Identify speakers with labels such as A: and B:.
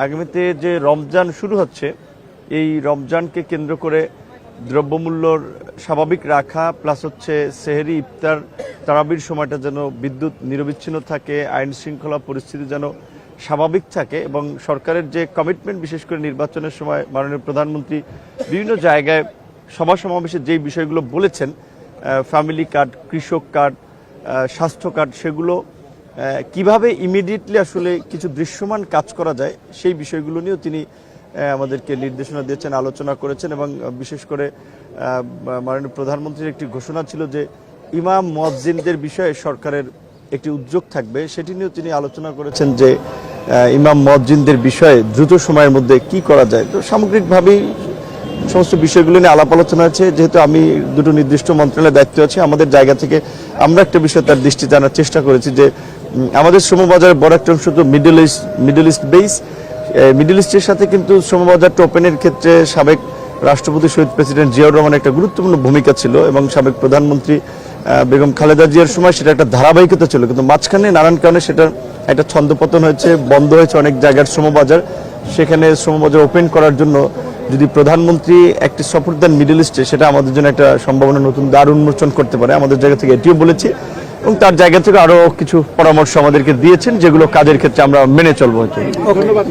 A: আগামীতে যে রমজান শুরু হচ্ছে, এই রমজানকে কেন্দ্র করে দ্রব্যমূল্যর স্বাভাবিক রাখা প্লাস হচ্ছে সেহরি, ইফতার, তারাবির সময়টা যেন বিদ্যুৎ নিরবিচ্ছিন্ন থাকে, আইন শৃঙ্খলা পরিস্থিতি যেন স্বাভাবিক থাকে এবং সরকারের যে কমিটমেন্ট, বিশেষ করে নির্বাচনের সময় মাননীয় প্রধানমন্ত্রী বিভিন্ন জায়গায় সভা সমাবেশে যেই বিষয়গুলো বলেছেন, ফ্যামিলি কার্ড, কৃষক কার্ড, স্বাস্থ্য কার্ড, সেগুলো কিভাবে ইমিডিয়েটলি আসলে কিছু দৃশ্যমান কাজ করা যায় সেই বিষয়গুলো নিয়েও তিনি আমাদেরকে নির্দেশনা দিয়েছেন, আলোচনা করেছেন এবং বিশেষ করে মাননীয় প্রধানমন্ত্রীর একটি ঘোষণা ছিল যে ইমাম মুয়াজ্জিনদের বিষয়ে সরকারের একটি উদ্যোগ থাকবে, সেটি নিয়েও তিনি আলোচনা করেছেন যে ইমাম মুয়াজ্জিনদের বিষয়ে দ্রুত সময়ের মধ্যে কি করা যায়। তো সামগ্রিকভাবেই সমস্ত বিষয়গুলো নিয়ে আলাপ আলোচনা আছে। যেহেতু আমি দুটো নির্দিষ্ট মন্ত্রণালয়ের দায়িত্ব আছে, আমাদের জায়গা থেকে আমরা একটা বিষয় তার দৃষ্টি জানার চেষ্টা করেছি যে আমাদের শ্রমবাজারের বড় একটা অংশ তো মিডল ইস্ট বেস। মিডল ইস্টের সাথে কিন্তু শ্রমবাজারটা ওপেনের ক্ষেত্রে সাবেক রাষ্ট্রপতি শহীদ প্রেসিডেন্ট জিয়াউর রহমানের একটা গুরুত্বপূর্ণ ভূমিকা ছিল এবং সাবেক প্রধানমন্ত্রী বেগম খালেদা জিয়ার সময় সেটা একটা ধারাবাহিকতা ছিল, কিন্তু মাঝখানে নানান কারণে সেটা একটা ছন্দপতন হয়েছে, বন্ধ হয়েছে অনেক জায়গার শ্রমবাজার। সেখানে শ্রমবাজার ওপেন করার জন্য যদি প্রধানমন্ত্রী একটি সফর দেন মিডল ইস্টে, সেটা আমাদের জন্য একটা সম্ভাবনা, নতুন দ্বার উন্মোচন করতে পারে। আমাদের জায়গা থেকে এটিও বলেছি এবং তার জায়গা থেকে আরো কিছু পরামর্শ আমাদেরকে দিয়েছেন, যেগুলো কাজের ক্ষেত্রে আমরা মেনে চলবো।
B: ধন্যবাদ।